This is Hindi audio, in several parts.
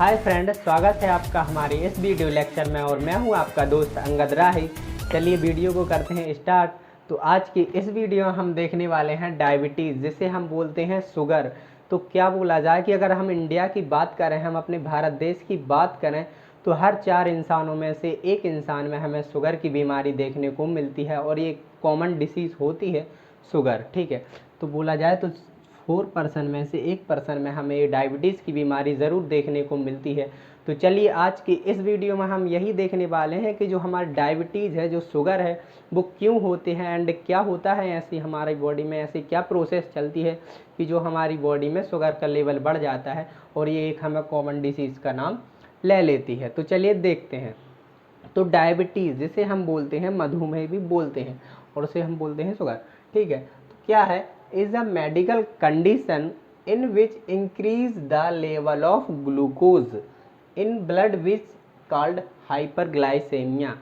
हाय फ्रेंड, स्वागत है आपका हमारे इस वीडियो लेक्चर में और मैं हूं आपका दोस्त अंगद राही। चलिए वीडियो को करते हैं स्टार्ट। तो आज की इस वीडियो में हम देखने वाले हैं डायबिटीज़, जिसे हम बोलते हैं शुगर। तो क्या बोला जाए कि अगर हम इंडिया की बात करें, हम अपने भारत देश की बात करें, तो हर 4 इंसानों में से एक इंसान में हमें शुगर की बीमारी देखने को मिलती है और ये कॉमन डिसीज़ होती है शुगर। ठीक है, तो बोला जाए तो 4% में से 1% में हमें ये डायबिटीज़ की बीमारी ज़रूर देखने को मिलती है। तो चलिए आज की इस वीडियो में हम यही देखने वाले हैं कि जो हमारा डायबिटीज़ है, जो शुगर है, वो क्यों होते हैं एंड क्या होता है ऐसी हमारी बॉडी में, ऐसी क्या प्रोसेस चलती है कि जो हमारी बॉडी में शुगर का लेवल बढ़ जाता है और ये एक हमें कॉमन डिसीज़ का नाम ले लेती है। तो चलिए देखते हैं। तो डायबिटीज़, जिसे हम बोलते हैं मधुमेह भी बोलते हैं और उसे हम बोलते हैं शुगर। ठीक है, तो क्या है, is a medical condition in which increase the level of glucose in blood which called hyperglycaemia.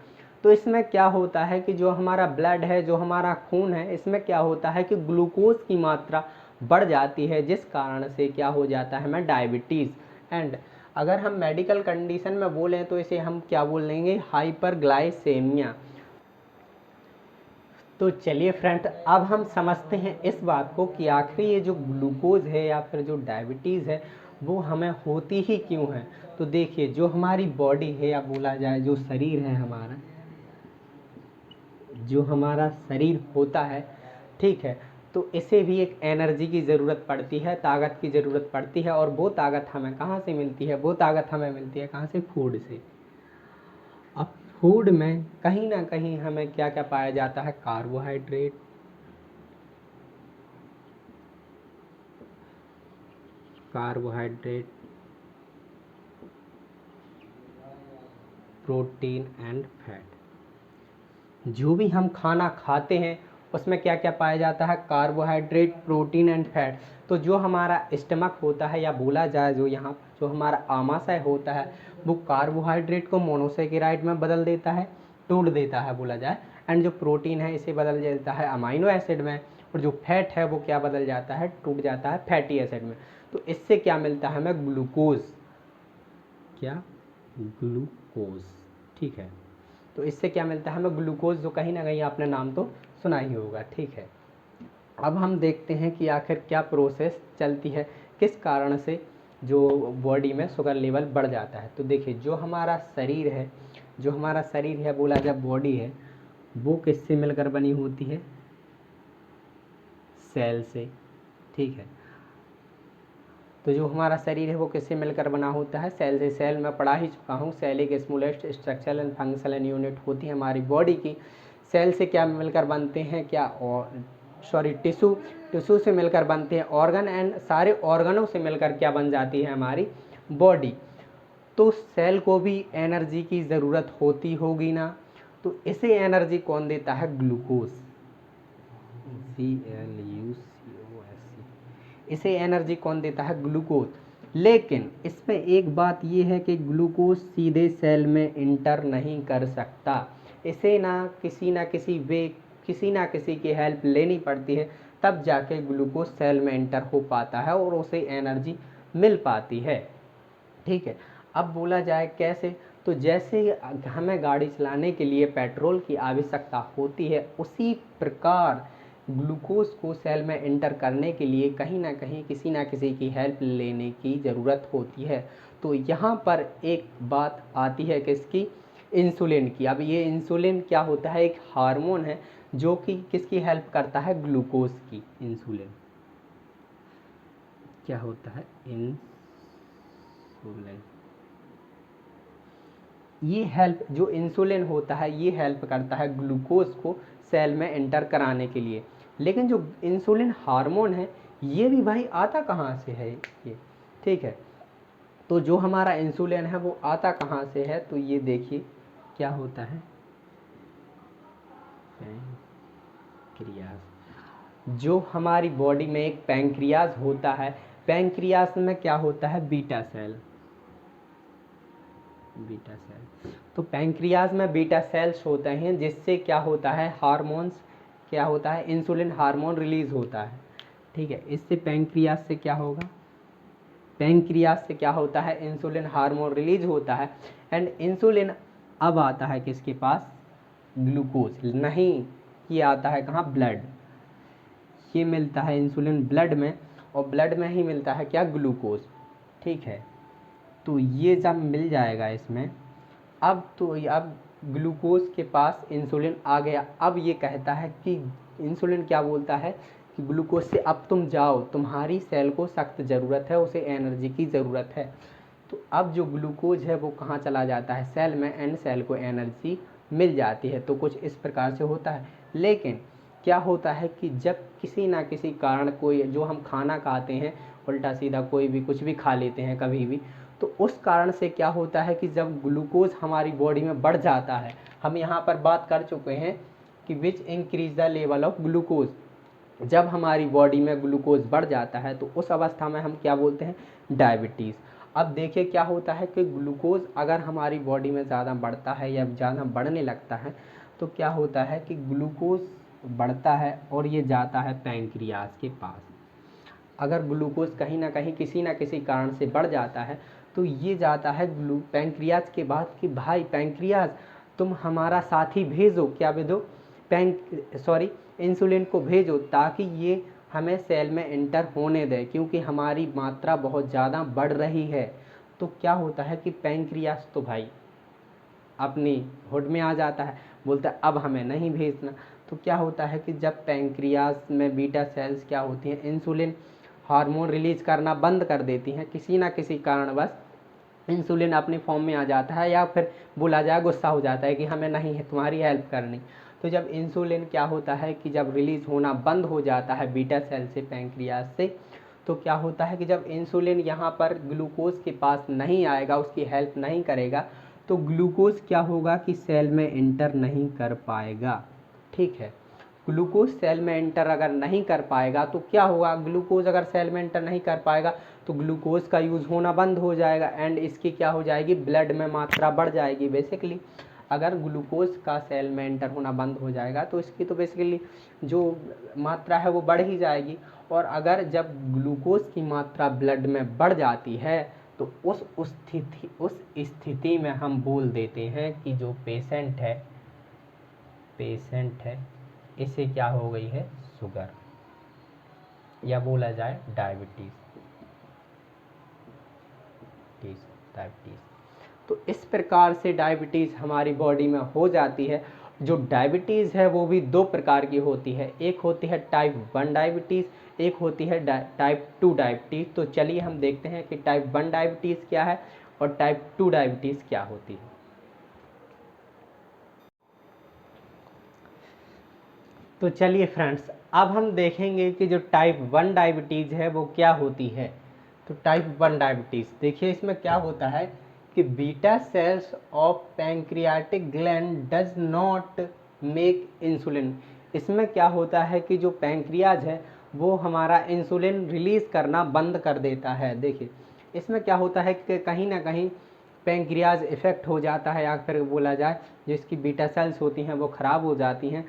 तो इसमें क्या होता है कि जो हमारा ब्लड है, जो हमारा खून है, इसमें क्या होता है कि ग्लूकोज की मात्रा बढ़ जाती है, जिस कारण से क्या हो जाता है हमें डायबिटीज़। एंड अगर हम मेडिकल कंडीशन में बोलें तो इसे हम क्या बोल लेंगे, हाइपरग्लाइसेमिया। तो चलिए फ्रेंड, अब हम समझते हैं इस बात को कि आखिर ये जो ग्लूकोज है या फिर जो डायबिटीज़ है वो हमें होती ही क्यों है। तो देखिए, जो हमारी बॉडी है या बोला जाए जो शरीर है हमारा, जो हमारा शरीर होता है, ठीक है, तो इसे भी एक एनर्जी की ज़रूरत पड़ती है, ताकत की ज़रूरत पड़ती है। और वो ताकत हमें कहाँ से मिलती है? वो ताकत हमें मिलती है कहाँ से? फूड से। अब फूड में कहीं ना कहीं हमें क्या क्या पाया जाता है? Carbohydrate, carbohydrate, protein and fat. जो भी हम खाना खाते हैं उसमें क्या क्या पाया जाता है? Carbohydrate, protein and fat. तो जो हमारा स्टमक होता है या बोला जाए जो यहाँ जो हमारा आमाशय होता है, वो कार्बोहाइड्रेट को मोनोसेकेराइड में बदल देता है, तोड़ देता है बोला जाए। एंड जो प्रोटीन है इसे बदल देता है अमाइनो एसिड में, और जो फैट है वो क्या बदल जाता है? टूट जाता है फैटी एसिड में। तो इससे क्या मिलता है हमें? ग्लूकोज। क्या? ग्लूकोज। ठीक है, तो इससे क्या मिलता है हमें? ग्लूकोज, जो कहीं ना कहीं आपने नाम तो सुना ही होगा। ठीक है, अब हम देखते हैं कि आखिर क्या प्रोसेस चलती है, किस कारण से जो बॉडी में शुगर लेवल बढ़ जाता है। तो देखिए, जो हमारा शरीर है, जो हमारा शरीर है बोला जब बॉडी है, वो किससे मिलकर बनी होती है? सेल से। ठीक है, तो जो हमारा शरीर है वो किससे मिलकर बना होता है? सेल से। सेल मैं पढ़ा ही चुका हूँ, सेल एक smallest structural and functional unit होती है हमारी बॉडी की। सेल से क्या मिलकर बनते हैं? क्या? और सॉरी, टिश्यू। टिश्यू से मिलकर बनते हैं ऑर्गन, एंड सारे ऑर्गनों से मिलकर क्या बन जाती है हमारी बॉडी। तो सेल को भी एनर्जी की ज़रूरत होती होगी ना, तो इसे एनर्जी कौन देता है? ग्लूकोज। इसे एनर्जी कौन देता है? ग्लूकोज। लेकिन इसमें एक बात ये है कि ग्लूकोज सीधे सेल में इंटर नहीं कर सकता। इसे ना किसी वे, किसी ना किसी की हेल्प लेनी पड़ती है, तब जाके ग्लूकोज सेल में इंटर हो पाता है और उसे एनर्जी मिल पाती है। ठीक है, अब बोला जाए कैसे, तो जैसे हमें गाड़ी चलाने के लिए पेट्रोल की आवश्यकता होती है, उसी प्रकार ग्लूकोज को सेल में एंटर करने के लिए कहीं ना कहीं किसी ना किसी की हेल्प लेने की ज़रूरत होती है। तो यहाँ पर एक बात आती है किसकी? इंसुलिन की। अब ये इंसुलिन क्या होता है? एक हार्मोन है जो कि किसकी हेल्प करता है? ग्लूकोज की। इंसुलिन क्या होता है? इंसुलिन। ये हेल्प, जो इंसुलिन होता है, ये हेल्प करता है ग्लूकोज को सेल में एंटर कराने के लिए। लेकिन जो इंसुलिन हार्मोन है, ये भी भाई आता कहाँ से है ये? ठीक है, तो जो हमारा इंसुलिन है वो आता कहाँ से है? तो ये देखिए क्या होता है, पैंक्रियाज। जो हमारी बॉडी में एक पैंक्रियाज होता है, पैंक्रियाज में क्या होता है? Beta cell. Beta cell. तो पैंक्रियाज में बीटा सेल्स होते हैं, जिससे क्या होता है? हार्मोन्स, क्या होता है? इंसुलिन हार्मोन रिलीज होता है। ठीक है, इससे पैंक्रियाज से क्या होगा? पैंक्रियाज से क्या होता है, इंसुलिन हार्मोन रिलीज होता है एंड इंसुलिन अब आता है किसके पास, ग्लूकोज नहीं, ये आता है कहाँ, ब्लड, ये मिलता है इंसुलिन ब्लड में और ब्लड में ही मिलता है क्या, ग्लूकोज। ठीक है, तो ये जब मिल जाएगा इसमें, अब ग्लूकोज के पास इंसुलिन आ गया। अब ये कहता है कि इंसुलिन क्या बोलता है कि ग्लूकोज से अब तुम जाओ, तुम्हारी सेल को सख्त ज़रूरत है, उसे एनर्जी की ज़रूरत है। तो अब जो ग्लूकोज है वो कहाँ चला जाता है, सेल में, एंड सेल को एनर्जी मिल जाती है। तो कुछ इस प्रकार से होता है। लेकिन क्या होता है कि जब किसी ना किसी कारण कोई, जो हम खाना खाते हैं उल्टा सीधा कोई भी कुछ भी खा लेते हैं कभी भी, तो उस कारण से क्या होता है कि जब ग्लूकोज हमारी बॉडी में बढ़ जाता है, हम यहाँ पर बात कर चुके हैं कि which increase the level of glucose, जब हमारी बॉडी में ग्लूकोज बढ़ जाता है तो उस अवस्था में हम क्या बोलते हैं, डायबिटीज़। अब देखिए क्या होता है कि ग्लूकोज अगर हमारी बॉडी में ज़्यादा बढ़ता है या ज़्यादा बढ़ने लगता है तो क्या होता है कि ग्लूकोज बढ़ता है और ये जाता है पैंक्रियाज के पास। अगर ग्लूकोज कहीं ना कहीं किसी ना किसी कारण से बढ़ जाता है तो ये जाता है पैंक्रियाज के बाद कि भाई पैंक्रियाज तुम हमारा साथी भेजो, क्या भेजो, इंसुलिन को भेजो ताकि ये हमें सेल में एंटर होने दे, क्योंकि हमारी मात्रा बहुत ज़्यादा बढ़ रही है। तो क्या होता है कि पैंक्रियाज तो भाई अपनी हुड में आ जाता है, बोलता है अब हमें नहीं भेजना। तो क्या होता है कि जब पैंक्रियाज में बीटा सेल्स क्या होती हैं, इंसुलिन हार्मोन रिलीज करना बंद कर देती हैं, किसी ना किसी कारणवश इंसुलिन अपने फॉर्म में आ जाता है या फिर बोला जाए गुस्सा हो जाता है कि हमें नहीं है तुम्हारी हेल्प करनी। तो जब इंसुलिन क्या होता है कि जब रिलीज होना बंद हो जाता है बीटा सेल से, पैंक्रियाज से, तो क्या होता है कि जब इंसुलिन यहाँ पर ग्लूकोज के पास नहीं आएगा, उसकी हेल्प नहीं करेगा, तो ग्लूकोज क्या होगा कि सेल में एंटर नहीं कर पाएगा। ठीक है, ग्लूकोज सेल में एंटर अगर नहीं कर पाएगा तो क्या होगा, ग्लूकोज अगर सेल में एंटर नहीं कर पाएगा तो ग्लूकोज का यूज़ होना बंद हो जाएगा एंड इसकी क्या हो जाएगी, ब्लड में मात्रा बढ़ जाएगी। बेसिकली अगर ग्लूकोज का सेल में एंटर होना बंद हो जाएगा तो इसकी तो बेसिकली जो मात्रा है वो बढ़ ही जाएगी। और अगर जब ग्लूकोज की मात्रा ब्लड में बढ़ जाती है तो उस स्थिति में हम बोल देते हैं कि जो पेशेंट है इसे क्या हो गई है, शुगर, या बोला जाए डायबिटीज़। तो इस प्रकार से डायबिटीज़ हमारी बॉडी में हो जाती है। जो डायबिटीज़ है वो भी दो प्रकार की होती है, एक होती है टाइप 1 डायबिटीज़, एक होती है टाइप 2 डायबिटीज़। तो चलिए हम देखते हैं कि टाइप 1 डायबिटीज़ क्या है और टाइप 2 डायबिटीज़ क्या होती है। तो चलिए फ्रेंड्स, अब हम देखेंगे कि जो टाइप 1 डायबिटीज़ है वो क्या होती है। तो टाइप 1 डायबिटीज़ देखिए, इसमें क्या होता है कि beta cells of pancreatic gland does not make insulin. इसमें क्या होता है कि जो पैंक्रियाज है वो हमारा इंसुलिन रिलीज़ करना बंद कर देता है। देखिए इसमें क्या होता है कि कहीं ना कहीं पैंक्रियाज इफेक्ट हो जाता है, या फिर बोला जाए जिसकी बीटा सेल्स होती हैं वो ख़राब हो जाती हैं,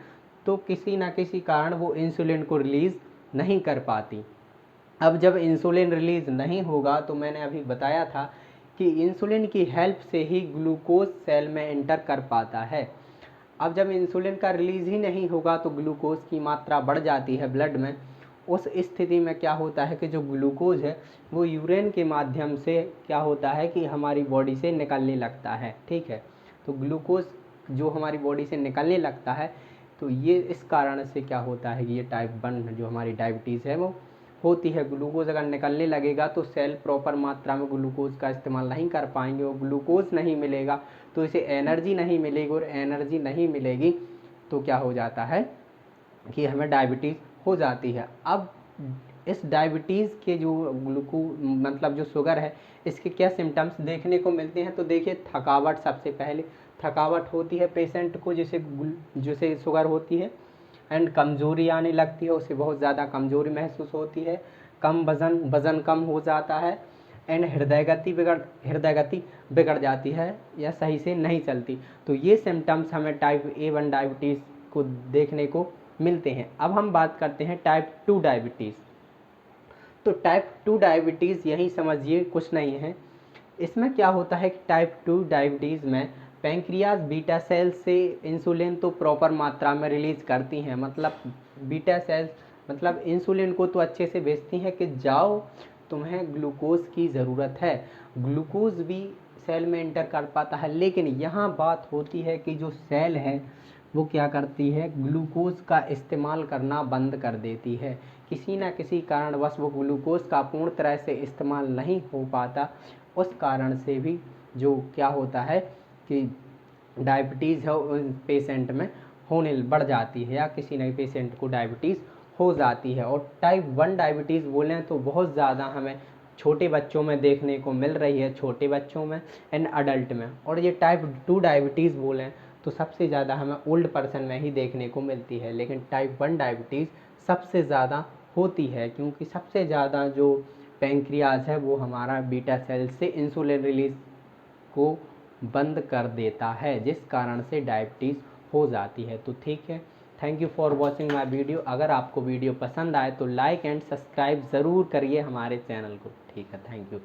तो किसी ना किसी कारण वो इंसुलिन को रिलीज़ नहीं कर पाती। अब जब इंसुलिन रिलीज़ नहीं होगा तो मैंने अभी बताया था कि इंसुलिन की हेल्प से ही ग्लूकोज सेल में एंटर कर पाता है। अब जब इंसुलिन का रिलीज़ ही नहीं होगा तो ग्लूकोज की मात्रा बढ़ जाती है ब्लड में। उस स्थिति में क्या होता है कि जो ग्लूकोज है वो यूरिन के माध्यम से क्या होता है कि हमारी बॉडी से निकलने लगता है। ठीक है, तो ग्लूकोज जो हमारी बॉडी से निकलने लगता है, तो ये इस कारण से क्या होता है कि ये टाइप 1 जो हमारी डायबिटीज़ है वो होती है। ग्लूकोज अगर निकलने लगेगा तो सेल प्रॉपर मात्रा में ग्लूकोज का इस्तेमाल नहीं कर पाएंगे, और ग्लूकोज नहीं मिलेगा तो इसे एनर्जी नहीं मिलेगी, और एनर्जी नहीं मिलेगी तो क्या हो जाता है कि हमें डायबिटीज़ हो जाती है। अब इस डायबिटीज़ के जो मतलब जो शुगर है, इसके क्या सिम्टम्स देखने को मिलते हैं। तो देखिए, थकावट, सबसे पहले थकावट होती है पेशेंट को जिसे शुगर होती है, एंड कमज़ोरी आने लगती है, उसे बहुत ज़्यादा कमज़ोरी महसूस होती है, कम वज़न कम हो जाता है, एंड हृदय गति बिगड़ जाती है या सही से नहीं चलती। तो ये सिम्टम्स हमें टाइप 1 डायबिटीज़ को देखने को मिलते हैं। अब हम बात करते हैं टाइप 2 डायबिटीज़। तो टाइप 2 डायबिटीज़ यही समझिए, कुछ नहीं है। इसमें क्या होता है कि टाइप 2 डायबिटीज़ में पैंक्रियाज बीटा सेल्स से इंसुलिन तो प्रॉपर मात्रा में रिलीज़ करती हैं, मतलब बीटा सेल्स मतलब इंसुलिन को तो अच्छे से भेजती हैं कि जाओ तुम्हें ग्लूकोज की ज़रूरत है, ग्लूकोज भी सेल में इंटर कर पाता है। लेकिन यहाँ बात होती है कि जो सेल है वो क्या करती है, ग्लूकोज का इस्तेमाल करना बंद कर देती है। किसी न किसी कारणवश वो ग्लूकोज का पूर्ण तरह से इस्तेमाल नहीं हो पाता, उस कारण से भी जो क्या होता है कि डायबिटीज़ है उन पेशेंट में होने बढ़ जाती है, या किसी नए पेशेंट को डायबिटीज़ हो जाती है। और टाइप 1 डायबिटीज़ बोलें तो बहुत ज़्यादा हमें छोटे बच्चों में देखने को मिल रही है, छोटे बच्चों में एंड अडल्ट में। और ये टाइप 2 डायबिटीज़ बोलें तो सबसे ज़्यादा हमें ओल्ड पर्सन में ही देखने को मिलती है। लेकिन टाइप 1 डायबिटीज़ सबसे ज़्यादा होती है, क्योंकि सबसे ज़्यादा जो पैंक्रियाज है वो हमारा बीटा सेल से इंसुलिन रिलीज को बंद कर देता है, जिस कारण से डायबिटीज़ हो जाती है। तो ठीक है, thank you for watching my video. अगर आपको वीडियो पसंद आए तो लाइक एंड सब्सक्राइब ज़रूर करिए हमारे चैनल को। ठीक है, थैंक यू।